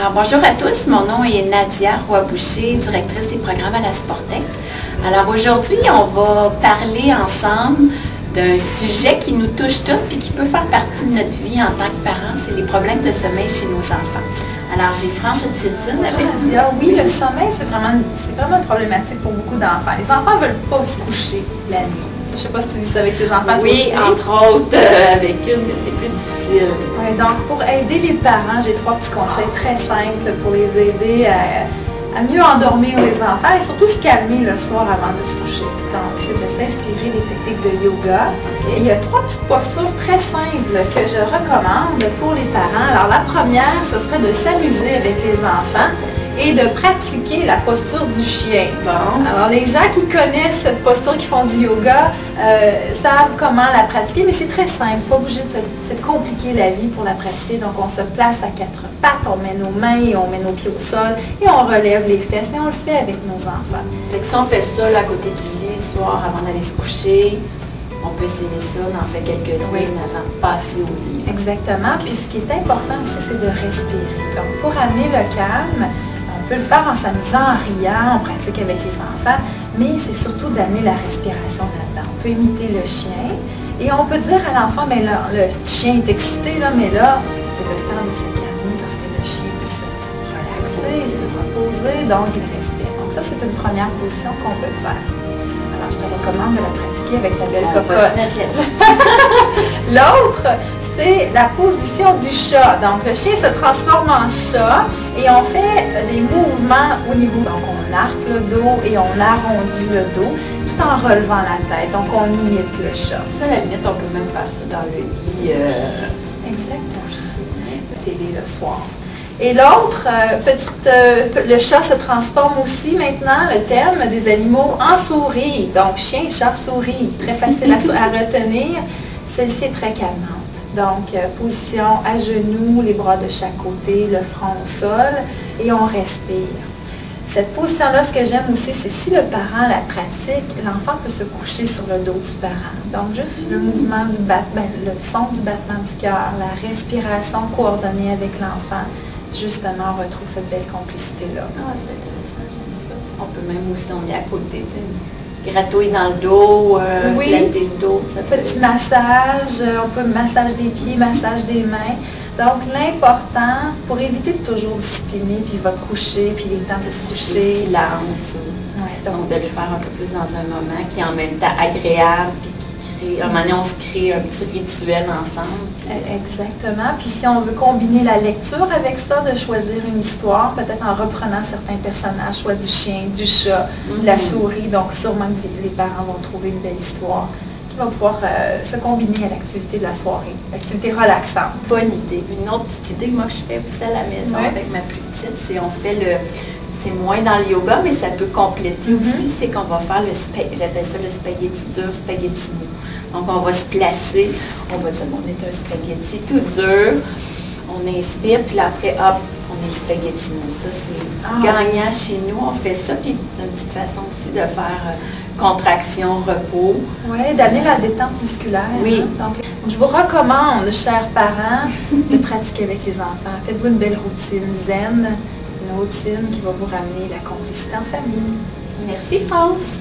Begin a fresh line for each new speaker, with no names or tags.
Alors bonjour à tous, mon nom est Nadia Roy-Boucher, directrice des programmes à la Sportec. Alors aujourd'hui, on va parler ensemble d'un sujet qui nous touche toutes et qui peut faire partie de notre vie en tant que parents, c'est les problèmes de sommeil chez nos enfants. Alors j'ai Franche Edgilson avec
Nadia. Oui, le sommeil, c'est vraiment problématique pour beaucoup d'enfants. Les enfants ne veulent pas se coucher la nuit. Je ne sais pas si tu vis ça avec tes enfants.
Oui, entre autres, avec une, mais c'est plus difficile.
Oui, donc pour aider les parents, j'ai 3 petits conseils très simples pour les aider à mieux endormir les enfants et surtout se calmer le soir avant de se coucher. Donc, c'est de s'inspirer des techniques de yoga. Okay. Il y a 3 petites postures très simples que je recommande pour les parents. Alors, la première, ce serait de s'amuser avec les enfants et de pratiquer la posture du chien.
Bon.
Alors, les gens qui connaissent cette posture, qui font du yoga, savent comment la pratiquer, mais c'est très simple, pas obligé de se compliquer la vie pour la pratiquer. Donc, on se place à 4 pattes, on met nos mains et on met nos pieds au sol et on relève les fesses et on le fait avec nos enfants.
C'est que si on fait ça là, à côté du lit le soir avant d'aller se coucher, on peut essayer ça, on en fait quelques-unes avant de passer au lit.
Exactement. Puis ce qui est important aussi, c'est de respirer. Donc, pour amener le calme, on peut le faire en s'amusant, en riant, on pratique avec les enfants, mais c'est surtout d'amener la respiration là-dedans. On peut imiter le chien et on peut dire à l'enfant, mais là, le chien est excité, là, mais là, c'est le temps de se calmer parce que le chien veut se relaxer, se reposer, donc il respire. Donc ça, c'est une première position qu'on peut faire. Alors, je te recommande de la pratiquer avec ta belle cocotte. L'autre, c'est la position du chat. Donc, le chien se transforme en chat et on fait des mouvements au niveau. Donc, on arque le dos et on arrondit le dos tout en relevant la tête. Donc, on imite le chat.
Ça, à la limite, on peut même faire ça dans le lit.
Exactement. Télé le soir. Et l'autre, le chat se transforme aussi maintenant, le terme des animaux, en souris. Donc, chien, chat, souris. Très facile à retenir. Celle-ci est très calmante. Donc, position à genoux, les bras de chaque côté, le front au sol et on respire. Cette position-là, ce que j'aime aussi, c'est si le parent la pratique, l'enfant peut se coucher sur le dos du parent. Donc, juste le mouvement du battement, le son du battement du cœur, la respiration coordonnée avec l'enfant. Justement, on retrouve cette belle complicité-là.
Ah, c'est intéressant, j'aime ça. On peut même aussi, on est à côté, tu sais, gratouiller dans le dos, flatter le dos. Ça
petit massage, on peut massage des pieds, massage des mains. Donc, l'important, pour éviter de toujours discipliner, puis votre coucher, puis les temps de se coucher.
Le silence.
Ouais,
donc, de le faire un peu plus dans un moment qui est en même temps agréable, puis à un moment donné, on se crée un petit rituel ensemble.
Exactement. Puis si on veut combiner la lecture avec ça, de choisir une histoire, peut-être en reprenant certains personnages, soit du chien, du chat, de la souris. Donc sûrement que les parents vont trouver une belle histoire qui va pouvoir se combiner à l'activité de la soirée, l'activité relaxante.
Bonne idée. Une autre petite idée que moi je fais aussi à la maison avec ma plus petite, c'est on fait c'est moins dans le yoga, mais ça peut compléter aussi, c'est qu'on va faire j'appelle ça le spaghetti dur, spaghetti mou. Donc on va se placer, on va dire on est un spaghetti tout dur, on inspire, puis après hop, on est spaghetti mou. Ça c'est gagnant chez nous, on fait ça, puis c'est une petite façon aussi de faire contraction, repos. Oui,
d'amener la détente musculaire.
Oui.
Hein? Donc, je vous recommande, chers parents, de pratiquer avec les enfants. Faites-vous une belle routine zen. Une routine qui va vous ramener la complicité en famille.
Merci France.